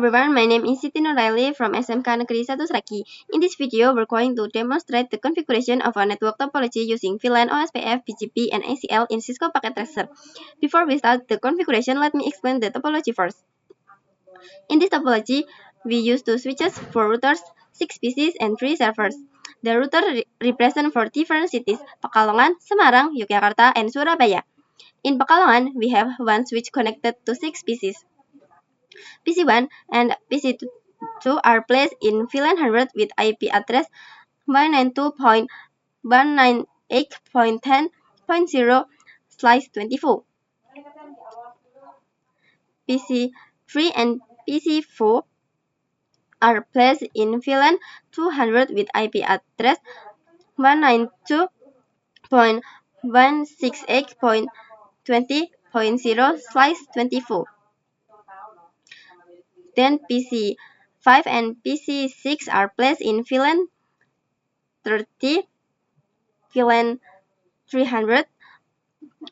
everyone, my name is Siti Nuraili from SMK Negeri 1 Sraki. In this video, we're going to demonstrate the configuration of a network topology using VLAN, OSPF, BGP, and ACL in Cisco Packet Tracer. Before we start the configuration, let me explain the topology first. In this topology, we use 2 switches, 4 routers, 6 PCs, and 3 servers. The router represent 4 different cities, Pekalongan, Semarang, Yogyakarta, and Surabaya. In Pekalongan, we have 1 switch connected to 6 PCs. PC1 and PC2 are placed in VLAN 100 with IP address 192.198.10.0/24. PC3 and PC4 are placed in VLAN 200 with IP address 192.168.20.0/24. Then PC5 and PC6 are placed in VLAN 30, VLAN 300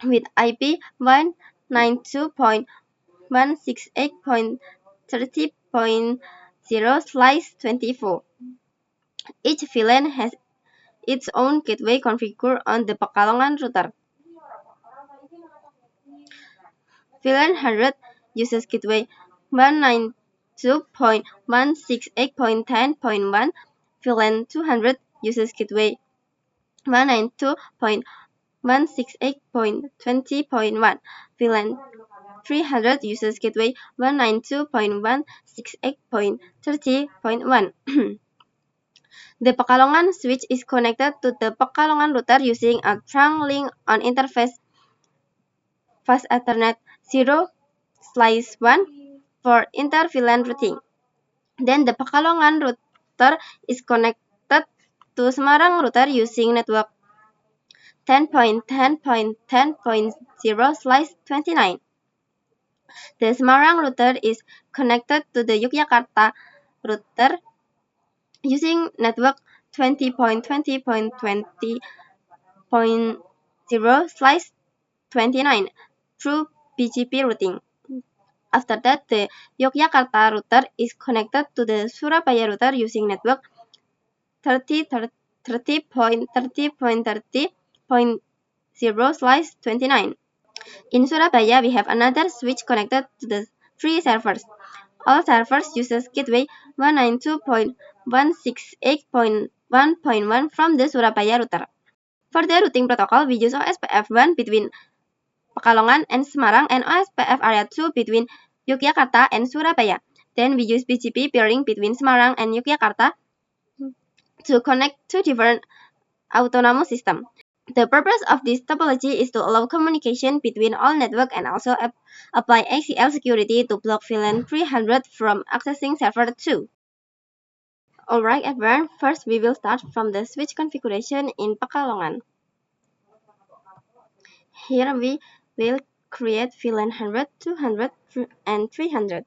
with IP 192.168.30.0/24. Each VLAN has its own gateway configured on the Pekalongan router. VLAN 100 uses gateway 192.168.10.1. VLAN 200 uses gateway 192.168.20.1. VLAN 300 uses gateway 192.168.30.1. The Pekalongan switch is connected to the Pekalongan router using a trunk link on interface fast Ethernet 0/1 for inter-VLAN routing. Then the Pekalongan router is connected to Semarang router using network 10.10.10.0/29. The Semarang router is connected to the Yogyakarta router using network 20.20.20.0/29 through BGP routing. After that, the Yogyakarta router is connected to the Surabaya router using network 30.30.30.0/29. In Surabaya, we have another switch connected to the 3 servers. All servers uses gateway 192.168.1.1 from the Surabaya router. For the routing protocol, we use OSPF 1 between Pekalongan and Semarang and OSPF area 2 between Yogyakarta and Surabaya. Then we use BGP peering between Semarang and Yogyakarta to connect 2 different autonomous systems. The purpose of this topology is to allow communication between all networks and also apply ACL security to block VLAN 300 from accessing server 2. Alright everyone, first we will start from the switch configuration in Pekalongan. Here we will create VLAN 100, 200, and 300.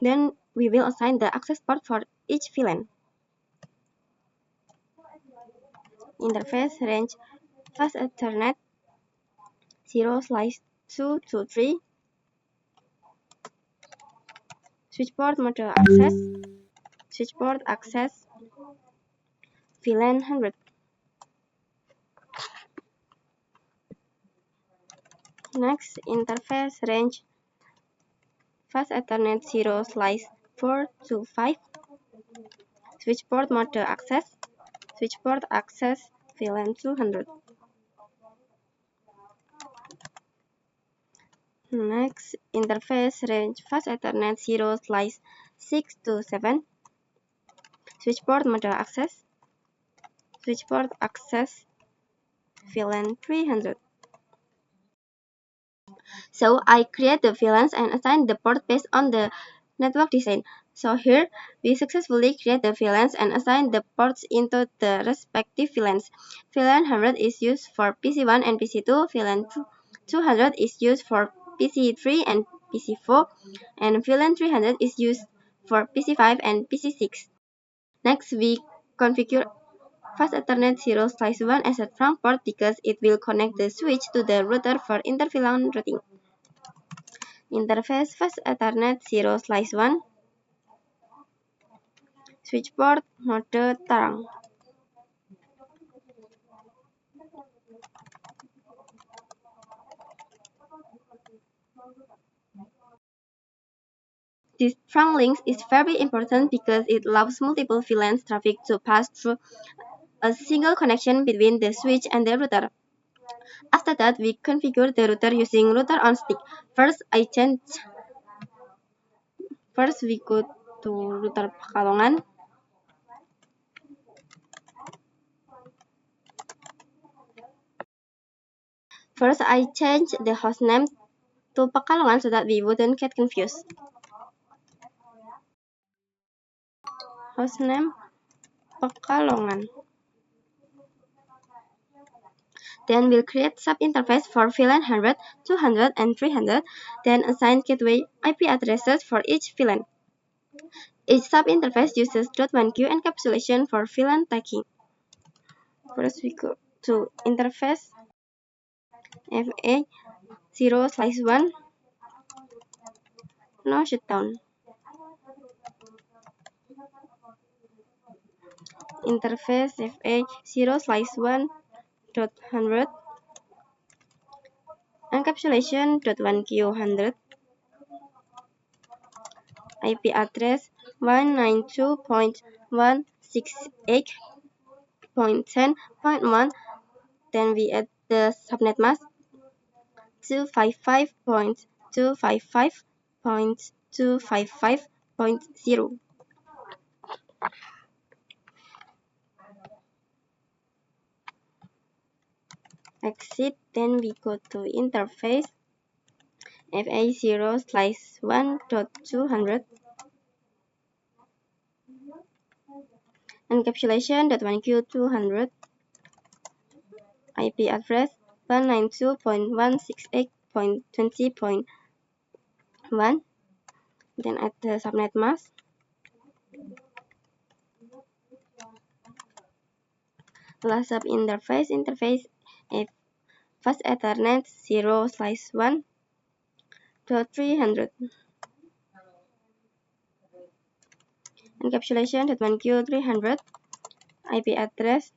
Then we will assign the access port for each VLAN. Interface range fast Ethernet 0/2 to 3. Switchboard model access. Switchboard access VLAN 100. Next, interface range fast Ethernet 0/4 to 5. Switchboard model access. Switchboard access VLAN 200. Next, interface range fast Ethernet 0/6 to 7. Switchboard model access. Switchboard access VLAN 300. So I create the VLANs and assign the port based on the network design. So here, we successfully create the VLANs and assign the ports into the respective VLANs. VLAN 100 is used for PC1 and PC2, VLAN 200 is used for PC3 and PC4, and VLAN 300 is used for PC5 and PC6. Next, we configure Fast Ethernet 0/1 as a trunk port because it will connect the switch to the router for inter-VLAN routing. Interface Fast Ethernet 0/1 switch port mode terang. This trunk link is very important because it allows multiple VLAN traffic to pass through a single connection between the switch and the router. After that, we configure the router using router on stick. First, we go to router Pekalongan. First, I change the hostname to Pekalongan so that we wouldn't get confused. Hostname Pekalongan. Then we'll create sub-interface for VLAN 100, 200, and 300, then assign gateway IP addresses for each VLAN. Each sub-interface uses .1q encapsulation for VLAN tagging. First we go to interface FA 0/1, no shutdown. Interface FA 0/1.100 encapsulation .1q100 IP address 192.168.10.1. Then we add the subnet mask 255.255.255.0. Exit, then we go to interface FA 0/1.200 encapsulation .1q200 IP address 192.168.20.1. Then add the subnet mask last sub interface Fast Ethernet 0/1.300 encapsulation .1q300 IP address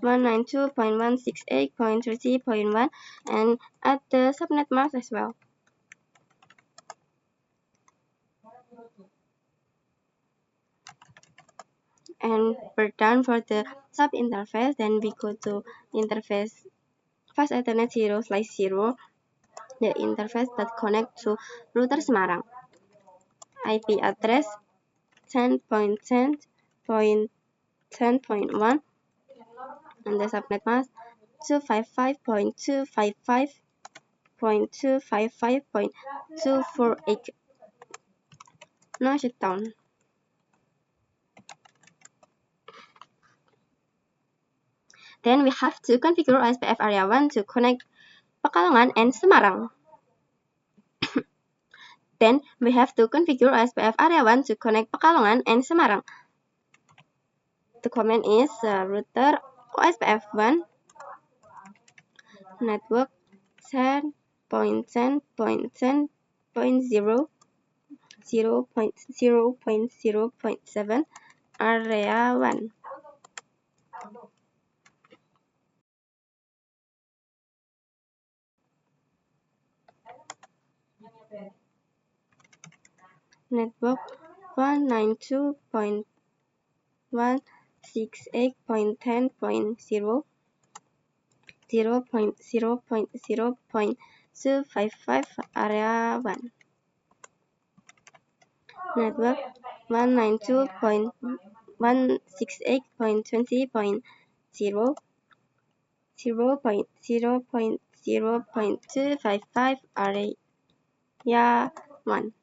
192.168.30.1 and add the subnet mask as well. And we're done for the sub interface. Then we go to interface Fast Ethernet 0/0, the interface that connects to router Semarang. IP address 10.10.10.1 and the subnet mask 255.255.255.248. No shutdown. Then we have to configure OSPF area 1 to connect Pekalongan and Semarang. Then we have to configure OSPF area 1 to connect Pekalongan and Semarang. The command is router OSPF 1 network 10.10.10.0 0.0.0.7 area 1. Network 192.168.10.0 0.0.0.255 area 1. Network 192.168.20.0 0.0.0.255 area Nokia 1.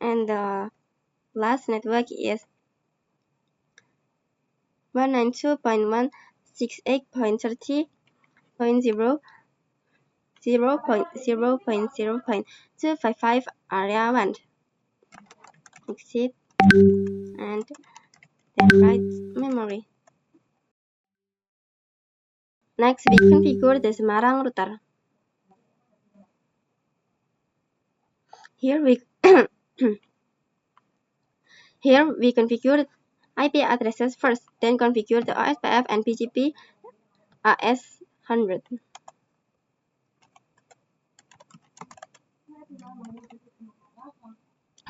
And the last network is 192.168.30.0.0.0.255 area 1. Exit and then write memory. Next, we configure the Semarang router. Here we configure IP addresses first, then configure the OSPF and BGP AS100.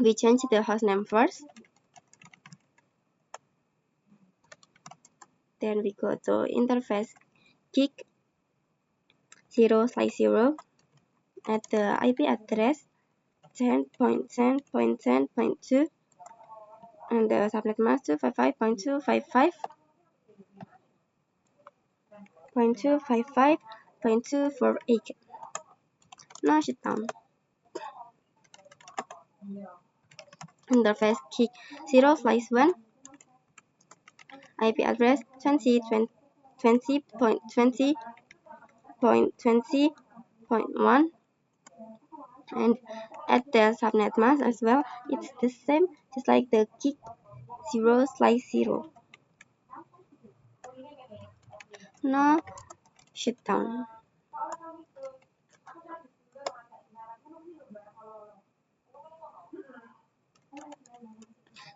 We change the hostname first. Then we go to interface gig 0/0 at the IP address 10.10.10.2 and the subnet mask 255.255.255.248. Now shut down. Interface gig 0/1 IP address 20.20.20.1 and at the subnet mask as well, it's the same just like the gig 0/0. Now shut down.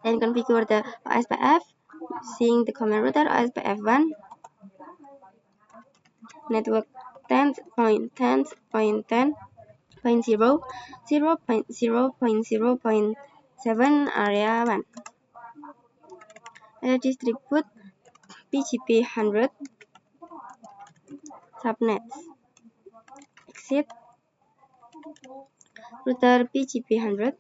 Then configure the OSPF using the command router OSPF1 network 10.10.10.0 0.0.0.7 area 1. Distribute BGP 100 subnets. Exit router BGP 100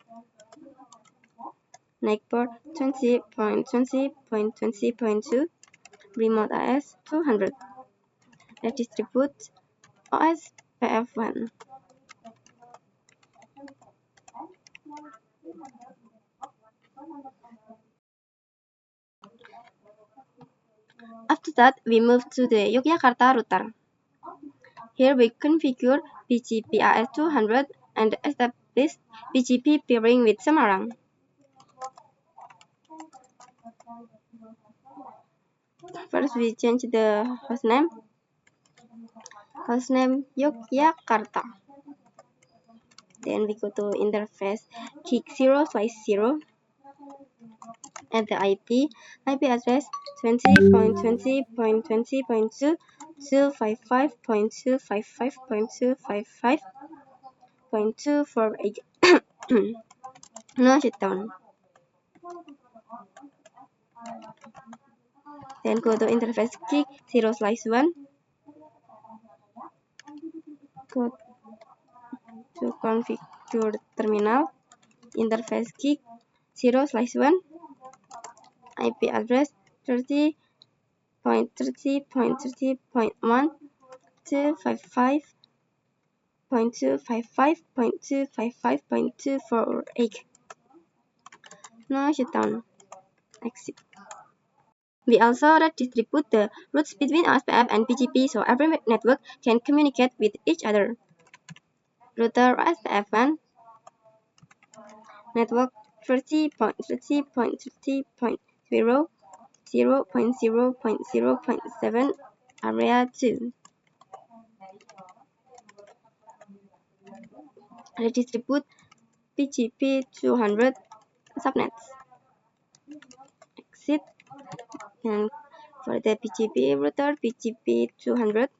NIC port 20.20.20.2 remote AS 200. Distribute OSPF1. After that, we move to the Yogyakarta router. Here we configure BGP AS200 and establish BGP peering with Semarang. First, we change the hostname Yogyakarta. Then we go to interface gig 0/0 at the IP address 20.20.20.2 255.255.255.248. Now shut down. Then go to interface gig 0/1. Go to configure terminal. Interface gig 0/1. IP address 30.30.30.1 255.255.255.248. Now shut down. Exit. We also redistribute the routes between OSPF and BGP so every network can communicate with each other. Router OSPF1 network 30.30.30.0 0.0.0.7 area 2. Redistribute BGP 200 subnets. Exit. And for the BGP router BGP 200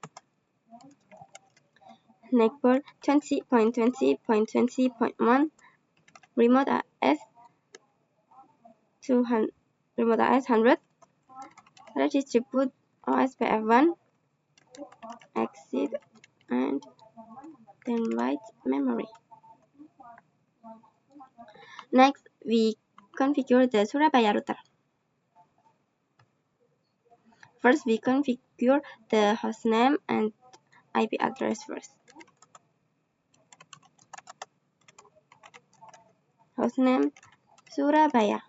NIC port 20.20.20.1 remote AS 200 remote AS 100. Redistribute OSPF1. Exit and then write memory. Next, we configure the Surabaya router. First, we configure the hostname and IP address first. Hostname Surabaya.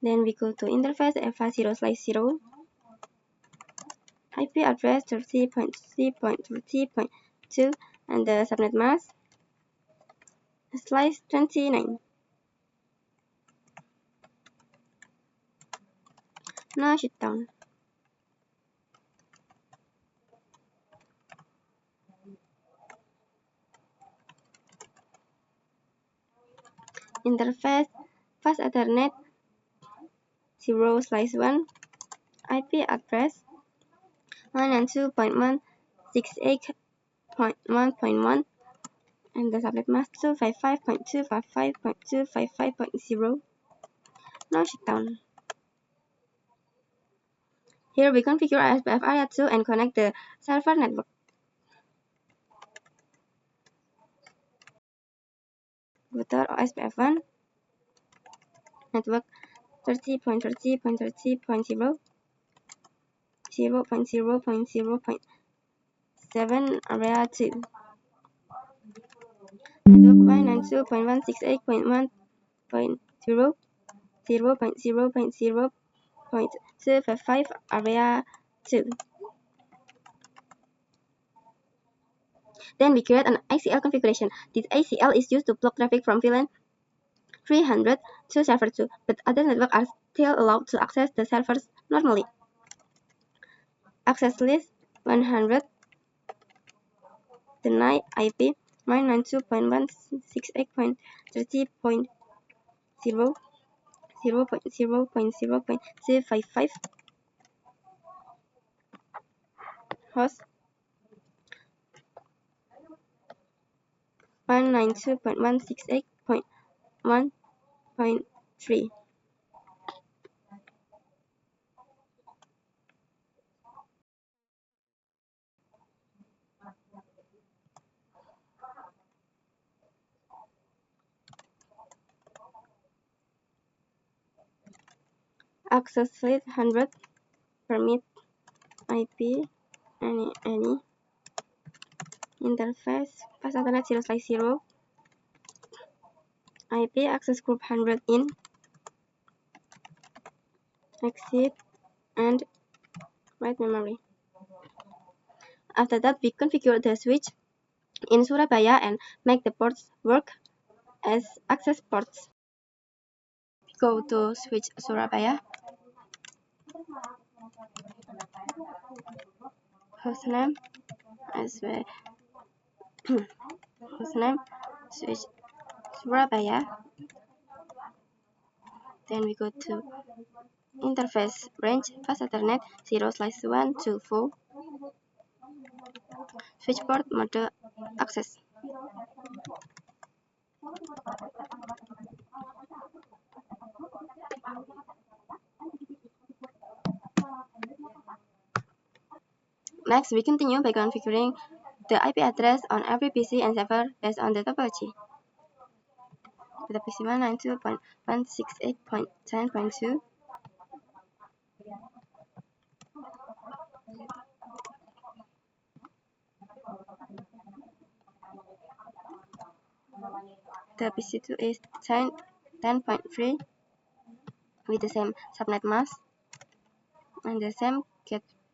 Then we go to interface EVA0/0. IP address 30.3.30.2 and the subnet mask /29. Now shut down. Interface fast Ethernet 0/1 IP address 192.168.1.1 and the subnet mask 255.255.255.0. Now shut down. Here we configure OSPF area 2 and connect the server network. Router OSPF 1 network 30.30.30.0 0.0.0.7 area 2 network 192.168.1.0 0.0.0.255 area 2. Then we create an ACL configuration. This ACL is used to block traffic from VLAN 300 to server 2, but other networks are still allowed to access the servers normally. Access list 100 deny IP 192.168.30.0 0.0.0.255 host 192.168.1.3. Access list 100 permit IP any interface fast Ethernet 0/0 IP access group 100 in exit and write memory. After that, we configure the switch in Surabaya and make the ports work as access ports. Go to switch Surabaya. Hostname as well. Hostname switch Surabaya. Then we go to interface range fast Ethernet 0/1 to 4. Switch port mode access. Next, we continue by configuring the IP address on every PC and server based on the topology. The PC 192.168.10.2 the PC2 is 10.3 with the same subnet mask and the same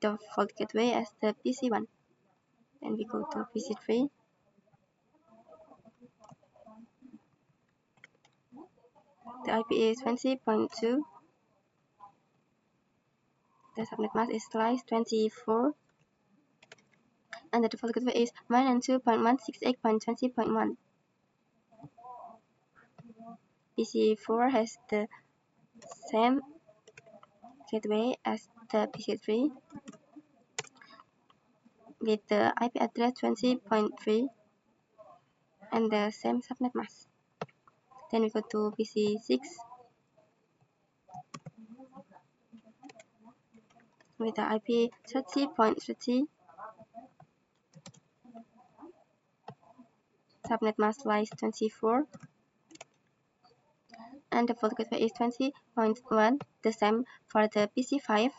default gateway as the PC1. Then we go to PC3. The IP is 20.2. The subnet mask is /24 and the default gateway is 192.168.20.1. PC4 has the same gateway as the PC3 with the IP address 20.3 and the same subnet mask. Then we go to PC6 with the IP 30.30, subnet mask lies 24, and the default gateway is 20.1, the same for the PC5.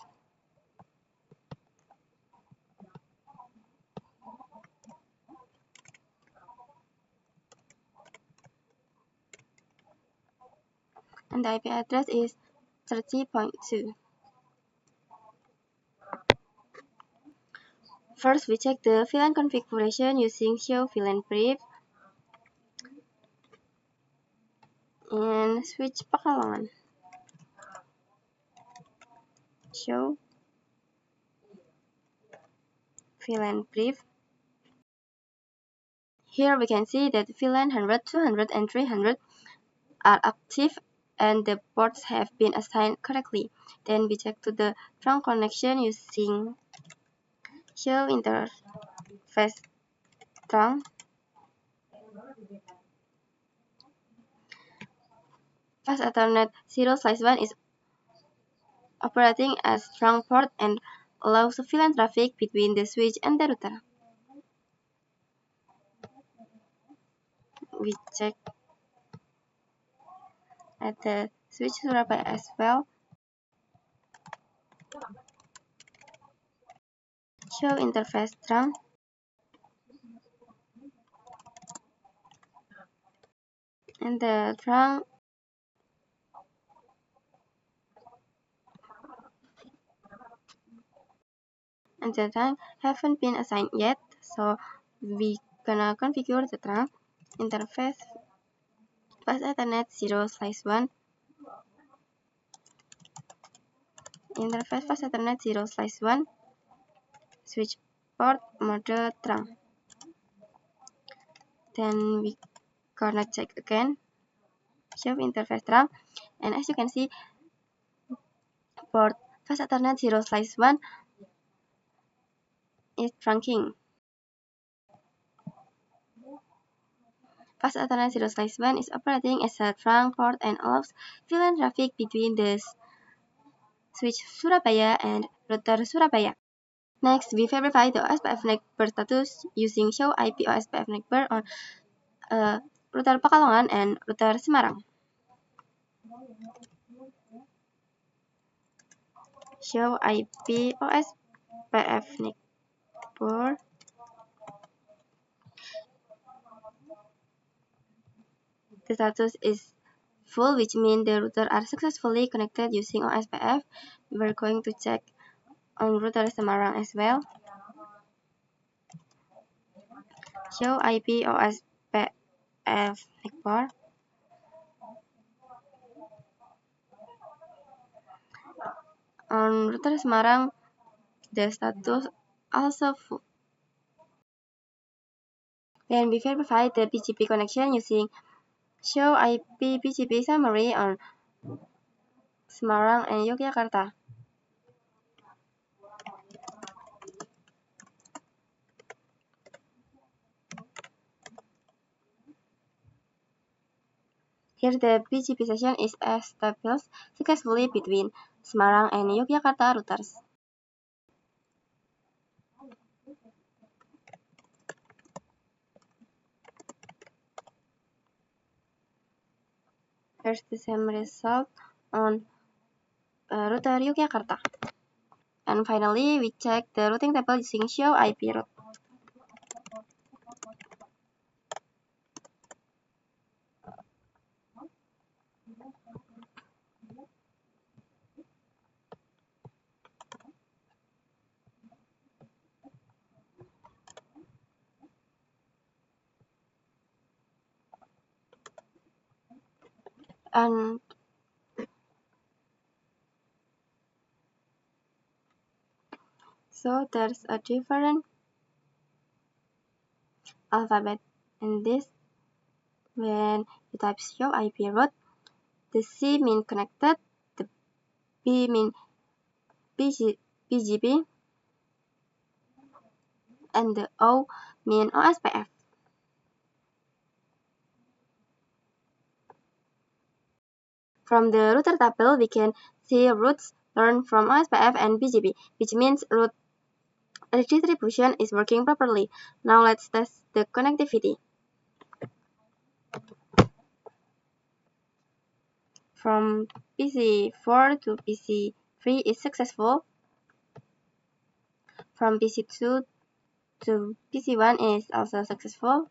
and the IP address is 30.2. First, we check the VLAN configuration using show VLAN brief and switch Pekalongan. Show VLAN brief. Here we can see that VLAN 100, 200, and 300 are active and the ports have been assigned correctly. Then we check to the trunk connection using show interface trunk. Fast Ethernet 0/1 is operating as trunk port and allows VLAN traffic between the switch and the router. We check at the switch Surabaya as well. Show interface trunk. And the trunk haven't been assigned yet, so we gonna configure the trunk interface Fast Ethernet 0/1 interface Fast Ethernet 0/1 switch port mode trunk. Then we gonna check again show interface trunk, and as you can see port Fast Ethernet 0/1 is trunking. Fast Ethernet 0/1 is operating as a trunk port and allows VLAN traffic between the switch Surabaya and router Surabaya. Next, we verify the OSPF neighbor status using show IP OSPF neighbor on router Pekalongan and router Semarang. Show IP OSPF neighbor. The status is full, which means the router are successfully connected using OSPF. We're going to check on router Semarang as well. Show IP OSPF neighbor. On router Semarang, the status also full. Then we verify the BGP connection using show IP BGP summary on Semarang and Yogyakarta. Here the BGP session is established successfully between Semarang and Yogyakarta routers. Here's the same result on router Yogyakarta. And finally, we check the routing table using show IP route. And so there's a different alphabet in this. When you type show IP route, the C means connected, the B means BGP, and the O means OSPF. From the router table, we can see routes learned from OSPF and BGP, which means route redistribution is working properly. Now let's test the connectivity. From PC4 to PC3 is successful. From PC2 to PC1 is also successful.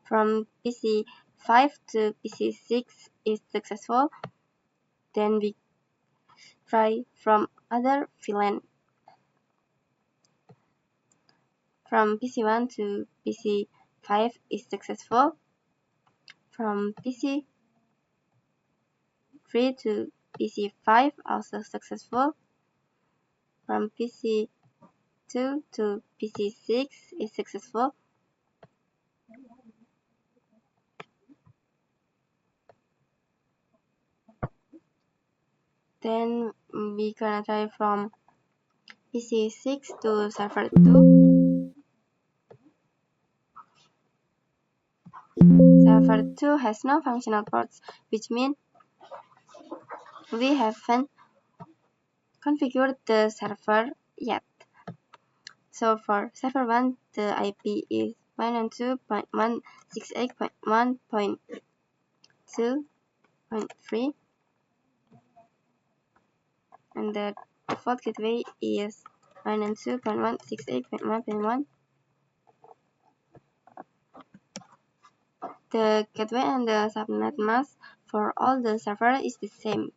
From PC5 to PC6 is successful. Then we try from other VLAN. From PC1 to PC5 is successful. From PC3 to PC5 also successful. From PC2 to PC6 is successful. Then we gonna try from PC6 to server 2. Server 2 has no functional ports, which means we haven't configured the server yet. So for server 1, the IP is 192.168.1.2.3, and the default gateway is 192.168.1.1. The gateway and the subnet mask for all the servers is the same.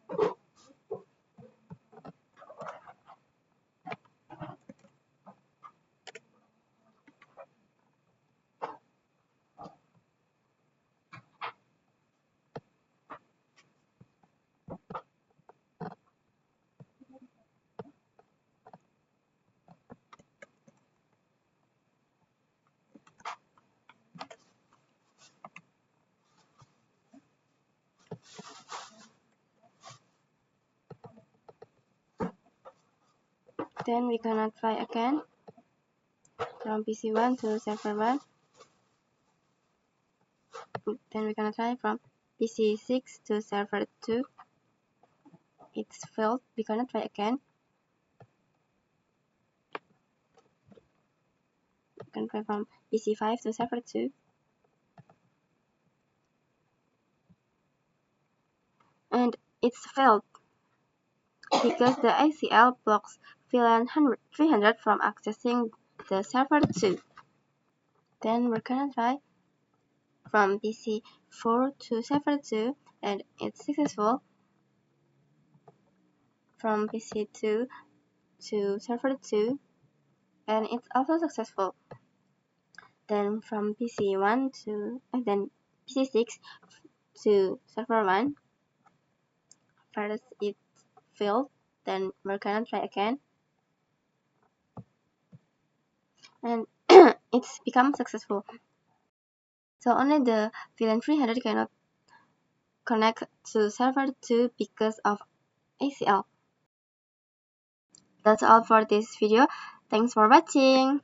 Then we gonna try again from PC1 to server 1. Then we're gonna try from PC6 to server 2. It's failed. We're gonna try again. We can try from PC5 to server 2. And it's failed because the ACL blocks VLAN 300 from accessing the server 2. Then we're gonna try from PC4 to server 2, and it's successful. From PC2 to server 2, and it's also successful. Then from PC1 to PC6 to server 1. First it failed, then we're gonna try again, and it's become successful. So only the VLAN 300 cannot connect to server 2 because of ACL. That's all for this video. Thanks for watching.